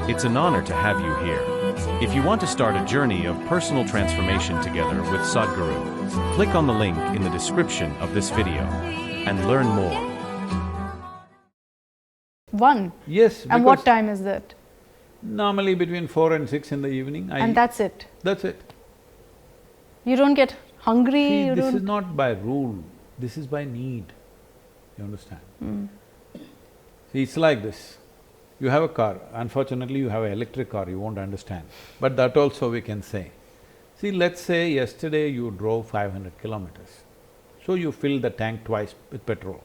It's an honor to have you here. If you want to start a journey of personal transformation together with Sadhguru, click on the link in the description of this video and learn more. One? Yes. And what time is that? Normally between 4 and 6 in the evening. And that's it? That's it. You don't get hungry? See, this is not by rule, this is by need. You understand? See, it's like this. You have a car, unfortunately you have an electric car, you won't understand. But that also we can say. See, let's say yesterday you drove 500 kilometers. So you filled the tank twice with petrol.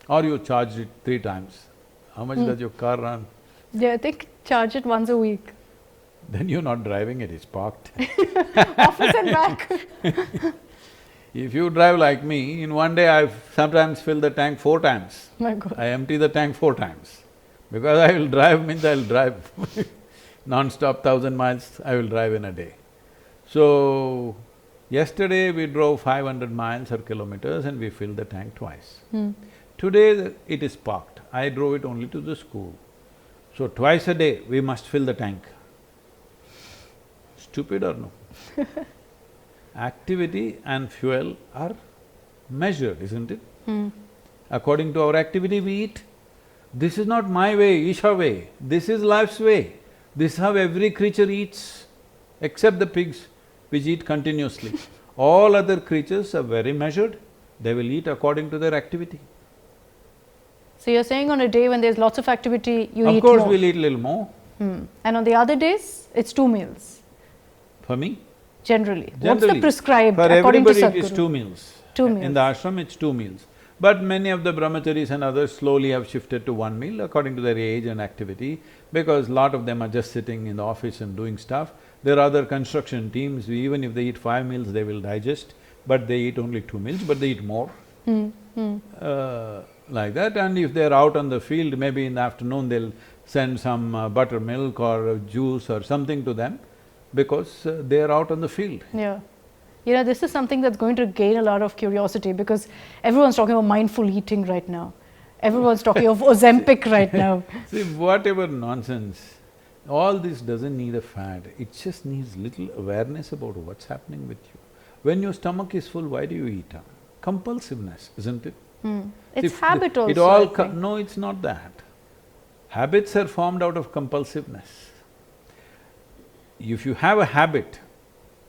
Or you charged it 3 times. How much does your car run? Yeah, I think charge it once a week. Then you're not driving it, it's parked. Office and back. If you drive like me, in one day I've sometimes filled the tank 4 times. My God. I empty the tank 4 times. Because I will drive means I will drive non-stop 1,000 miles I will drive in a day. So, yesterday we drove 500 miles or kilometers and we filled the tank twice. Today it is parked, I drove it only to the school. So twice a day we must fill the tank. Stupid or no? Activity and fuel are measured, isn't it? According to our activity we eat. This is not my way, Isha way, this is life's way. This is how every creature eats, except the pigs which eat continuously. All other creatures are very measured, they will eat according to their activity. So you're saying on a day when there's lots of activity, you eat more? Of course we'll eat a little more. And on the other days, it's 2 meals? For me? Generally. What's the prescribed for according to everybody Sadhguru? it is 2 meals. 2 meals. In the ashram it's 2 meals. But many of the brahmacharis and others slowly have shifted to 1 meal according to their age and activity, because lot of them are just sitting in the office and doing stuff. There are other construction teams, even if they eat 5 meals they will digest, but they eat only 2 meals, but they eat more. Like that, and if they're out on the field, maybe in the afternoon they'll send some buttermilk or juice or something to them, because they're out on the field. Yeah. You know, this is something that's going to gain a lot of curiosity, because everyone's talking about mindful eating right now. Everyone's talking of Ozempic right now. See, whatever nonsense, all this doesn't need a fad, it just needs little awareness about what's happening with you. When your stomach is full, why do you eat? Compulsiveness, isn't it? It's habit also, no, it's not that. Habits are formed out of compulsiveness. If you have a habit,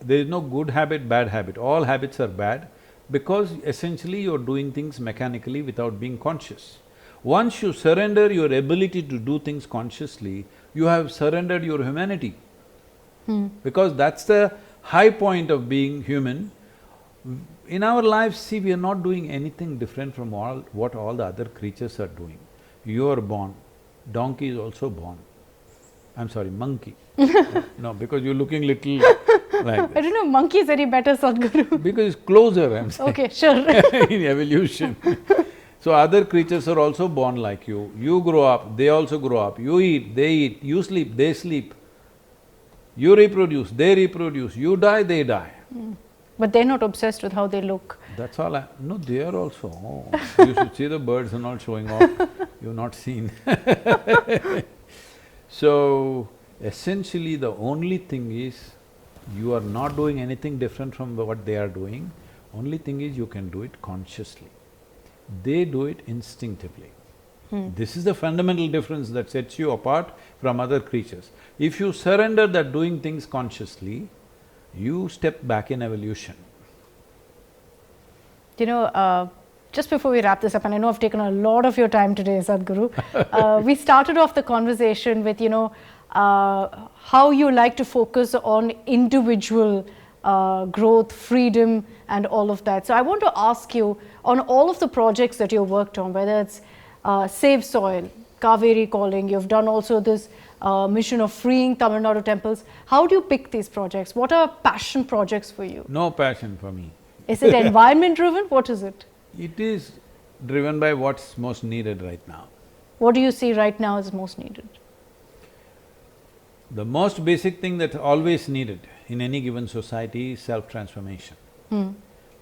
there is no good habit, bad habit. All habits are bad because essentially you're doing things mechanically without being conscious. Once you surrender your ability to do things consciously, you have surrendered your humanity. Because that's the high point of being human. In our lives, see, we are not doing anything different from what all the other creatures are doing. You are born, donkey is also born. I'm sorry, monkey. No, because you're looking little like this. I don't know, monkey is any better, Sadhguru. Because it's closer, I'm saying. Okay, sure. In evolution. So other creatures are also born like you. You grow up, they also grow up. You eat, they eat. You sleep, they sleep. You reproduce, they reproduce. You die, they die. But they're not obsessed with how they look. That's all no, they are also. Oh, you should see the birds are not showing off, you've not seen. So, essentially the only thing is, you are not doing anything different from what they are doing, only thing is you can do it consciously. They do it instinctively. This is the fundamental difference that sets you apart from other creatures. If you surrender that doing things consciously, you step back in evolution. You know, just before we wrap this up, and I know I've taken a lot of your time today, Sadhguru, we started off the conversation with, you know, how you like to focus on individual growth, freedom and all of that. So I want to ask you, on all of the projects that you've worked on, whether it's Save Soil, Kaveri Calling, you've done also this mission of freeing Tamil Nadu temples. How do you pick these projects? What are passion projects for you? No passion for me. Is it environment driven? What is it? It is driven by what's most needed right now. What do you see right now is most needed? The most basic thing that's always needed in any given society is self-transformation.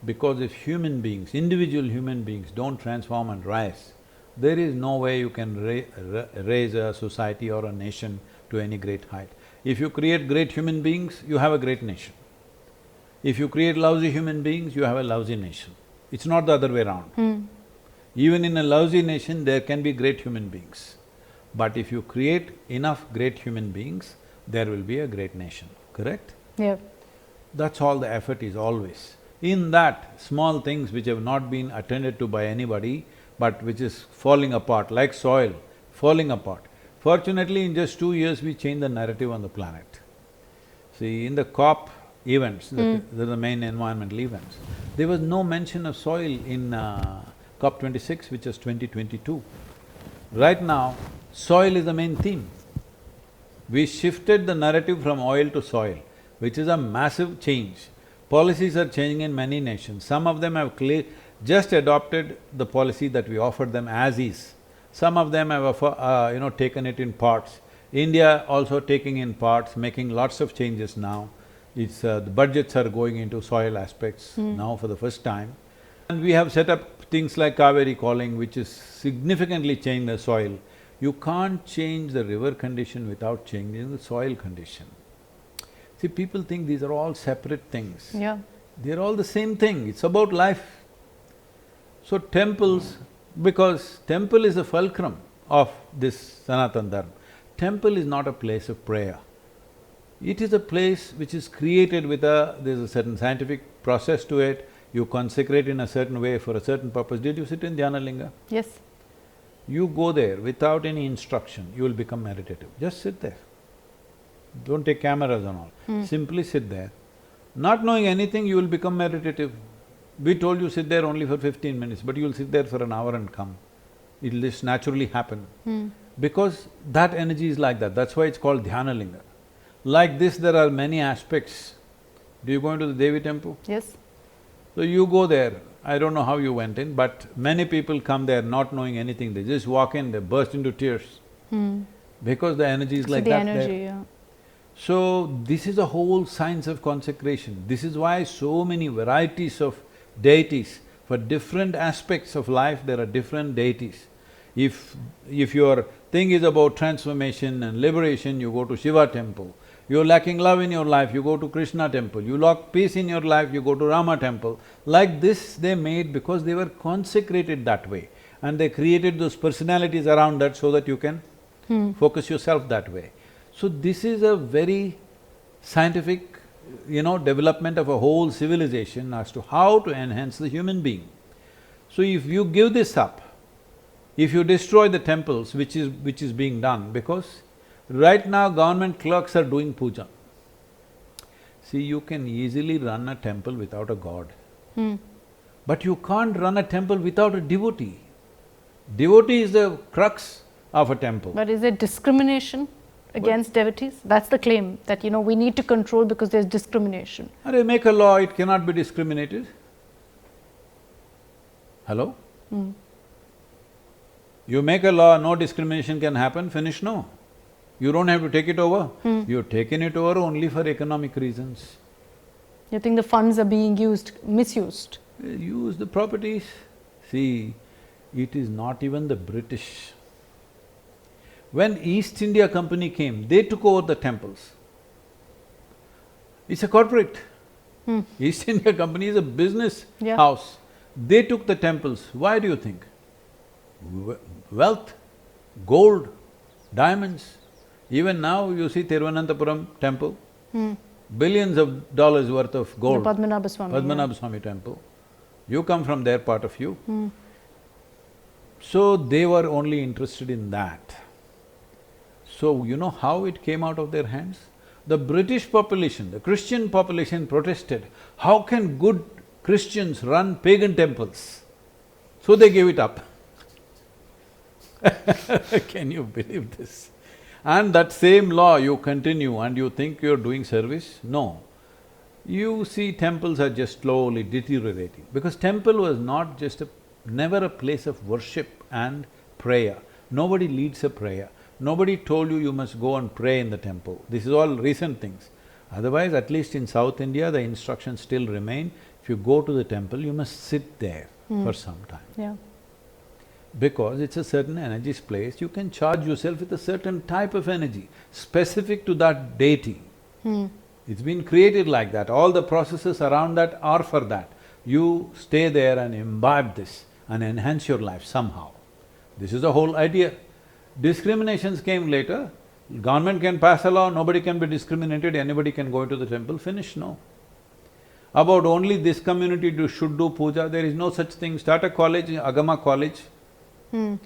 Because if human beings, individual human beings don't transform and rise, there is no way you can raise a society or a nation to any great height. If you create great human beings, you have a great nation. If you create lousy human beings, you have a lousy nation. It's not the other way around. Even in a lousy nation, there can be great human beings. But if you create enough great human beings, there will be a great nation, correct? Yeah. That's all the effort is always. In that, small things which have not been attended to by anybody, but which is falling apart, like soil, falling apart. Fortunately, in just 2 years, we changed the narrative on the planet. See, in the COP events, they're the main environmental events, there was no mention of soil in COP 26, which is 2022. Right now, soil is the main theme. We shifted the narrative from oil to soil, which is a massive change. Policies are changing in many nations. Some of them have just adopted the policy that we offered them as is. Some of them have taken it in parts. India also taking in parts, making lots of changes now. The budgets are going into soil aspects now for the first time. And we have set up things like Kaveri calling, which is significantly changed the soil. You can't change the river condition without changing the soil condition. See, people think these are all separate things. Yeah. They're all the same thing, it's about life. So temples, because temple is the fulcrum of this Sanatana Dharma. Temple is not a place of prayer. It is a place which is created with there's a certain scientific process to it, you consecrate in a certain way for a certain purpose. Did you sit in Dhyana Linga? Yes. You go there without any instruction, you will become meditative. Just sit there. Don't take cameras and all. Simply sit there. Not knowing anything, you will become meditative. We told you sit there only for 15 minutes, but you will sit there for an hour and come. It'll just naturally happen. Because that energy is like that, that's why it's called Dhyana Linga. Like this, there are many aspects. Do you go into the Devi temple? Yes. So you go there, I don't know how you went in, but many people come there not knowing anything, they just walk in, they burst into tears. Because the energy is like that there. The energy, yeah. So, this is a whole science of consecration. This is why so many varieties of deities. For different aspects of life, there are different deities. If your thing is about transformation and liberation, you go to Shiva temple. You're lacking love in your life, you go to Krishna temple. You lack peace in your life, you go to Rama temple. Like this they made because they were consecrated that way. And they created those personalities around that so that you can focus yourself that way. So this is a very scientific, development of a whole civilization as to how to enhance the human being. So if you give this up, if you destroy the temples, which is being done, because right now government clerks are doing puja. See, you can easily run a temple without a god. But you can't run a temple without a devotee. Devotee is the crux of a temple. But is there discrimination against devotees? That's the claim, that we need to control because there's discrimination. Arey, make a law, it cannot be discriminated. Hello? You make a law, no discrimination can happen, finish, no. You don't have to take it over. You've taken it over only for economic reasons. You think the funds are being misused? Use the properties. See, it is not even the British. When East India Company came, they took over the temples. It's a corporate. East India Company is a business house. They took the temples. Why do you think? Wealth, gold, diamonds. Even now you see Thiruvananthapuram temple, billions of dollars worth of gold. The Padmanabha Swami. Padmanabha Swami temple. You come from their part of you. So they were only interested in that. So you know how it came out of their hands? The British population, the Christian population protested, how can good Christians run pagan temples? So they gave it up. Can you believe this? And that same law you continue and you think you're doing service? No. You see temples are just slowly deteriorating because temple was not never a place of worship and prayer. Nobody leads a prayer. Nobody told you must go and pray in the temple. This is all recent things. Otherwise, at least in South India, the instructions still remain. If you go to the temple, you must sit there for some time. Yeah. because it's a certain energy place, you can charge yourself with a certain type of energy, specific to that deity. It's been created like that, all the processes around that are for that. You stay there and imbibe this and enhance your life somehow. This is the whole idea. Discriminations came later. Government can pass a law, nobody can be discriminated, anybody can go into the temple, finish, no. About only this community should do puja, there is no such thing. Start a college, Agama college.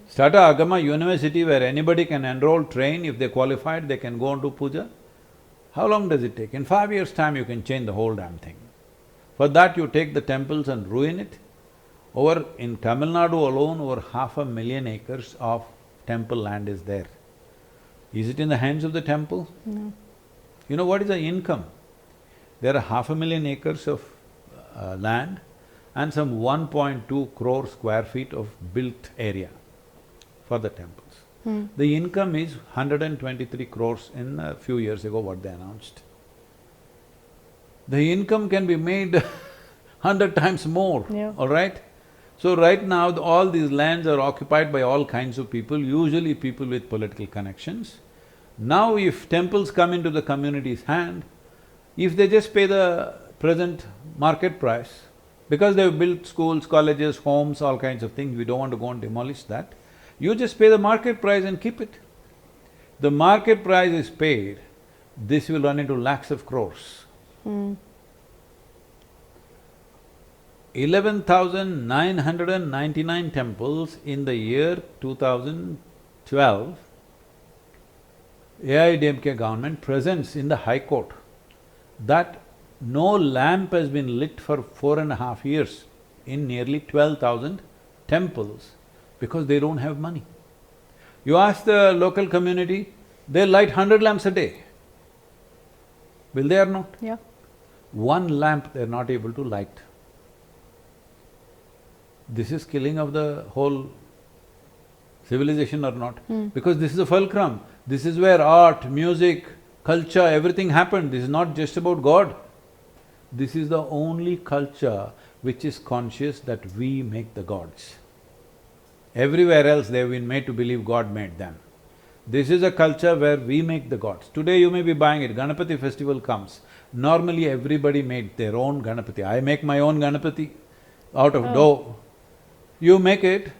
Start a Agama university where anybody can enroll, train, if they qualified, they can go and do puja. How long does it take? In 5 years' time you can change the whole damn thing. For that you take the temples and ruin it. Over in Tamil Nadu alone, over 500,000 acres of temple land is there. Is it in the hands of the temple? No. You know what is the income? There are 500,000 acres of land and some 1.2 crore square feet of built area for the temples. The income is 123 crores in a few years ago what they announced. The income can be made 100 times more, all right? So right now, all these lands are occupied by all kinds of people, usually people with political connections. Now if temples come into the community's hand, if they just pay the present market price, because they've built schools, colleges, homes, all kinds of things, we don't want to go and demolish that, you just pay the market price and keep it. The market price is paid, this will run into lakhs of crores. 11,999 temples in the year 2012, AIDMK government presents in the High Court that no lamp has been lit for 4.5 years in nearly 12,000 temples because they don't have money. You ask the local community, they light 100 lamps a day. Will they or not? Yeah. One lamp they're not able to light. This is killing of the whole civilization or not? Because this is a fulcrum. This is where art, music, culture, everything happened. This is not just about God. This is the only culture which is conscious that we make the gods. Everywhere else they've been made to believe God made them. This is a culture where we make the gods. Today you may be buying it, Ganapati festival comes. Normally everybody made their own Ganapati. I make my own Ganapati out of dough. You make it,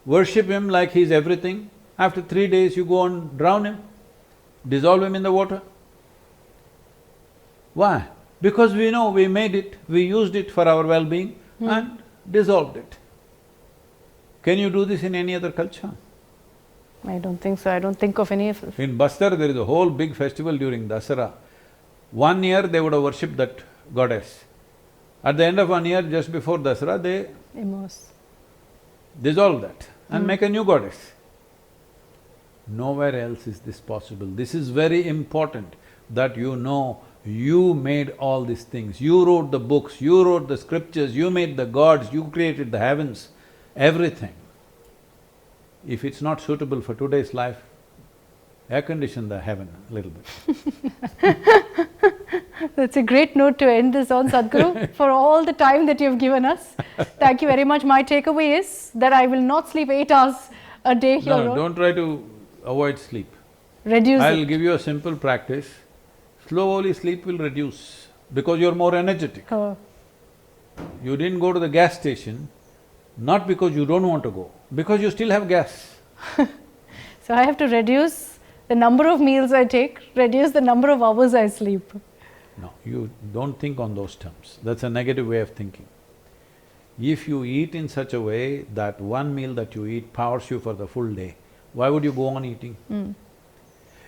worship him like he's everything. After 3 days you go and drown him, dissolve him in the water. Why? Because we know we made it, we used it for our well-being and dissolved it. Can you do this in any other culture? I don't think so. I don't think of any of… In Bastar, there is a whole big festival during Dasara. 1 year they would have worshipped that goddess. At the end of 1 year, just before Dasara, they immerse. dissolve that and make a new goddess. Nowhere else is this possible. This is very important that you know you made all these things. You wrote the books, you wrote the scriptures, you made the gods, you created the heavens, everything. If it's not suitable for today's life, air condition the heaven a little bit. That's a great note to end this on, Sadhguru, for all the time that you've given us. Thank you very much. My takeaway is that I will not sleep 8 hours a day here. No, don't try to avoid sleep. Reduce I'll it. give you a simple practice. Slowly sleep will reduce because you're more energetic. You didn't go to the gas station, not because you don't want to go, because you still have gas. So I have to reduce the number of meals I take, reduce the number of hours I sleep. No, you don't think on those terms. That's a negative way of thinking. If you eat in such a way that one meal that you eat powers you for the full day, why would you go on eating?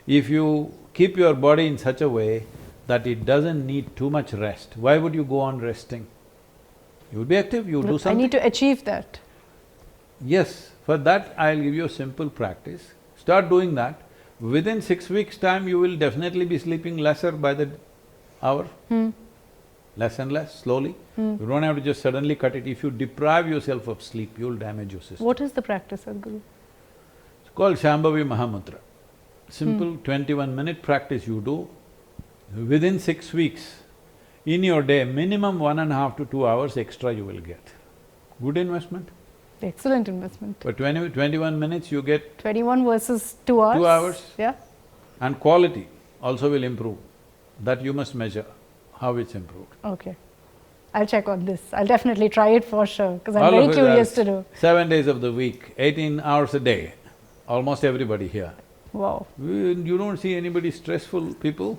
If you keep your body in such a way that it doesn't need too much rest, why would you go on resting? You will be active, you will do something. I need to achieve that. Yes, for that I'll give you a simple practice. Start doing that. Within 6 weeks' time, you will definitely be sleeping lesser by the hour. Less and less, slowly. You don't have to just suddenly cut it. If you deprive yourself of sleep, you'll damage your system. What is the practice, Sadhguru? It's called Shambhavi Mahamudra. Simple 21-minute practice you do. Within 6 weeks, in your day, minimum 1.5 to 2 hours extra you will get. Good investment. Excellent investment. For 21 minutes you get 21 versus 2 hours. 2 hours. Yeah. And quality also will improve. That you must measure, how it's improved. Okay. I'll check on this. I'll definitely try it for sure, because I'm All very of us curious are to do. 7 days of the week, 18 hours a day, almost everybody here. Wow. You don't see anybody stressful people?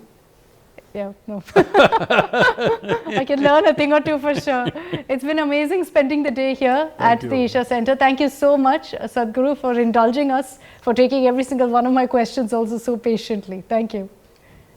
Yeah, no. I can learn a thing or two for sure. It's been amazing spending the day here at the Isha Center. Thank you so much, Sadhguru, for indulging us, for taking every single one of my questions also so patiently. Thank you.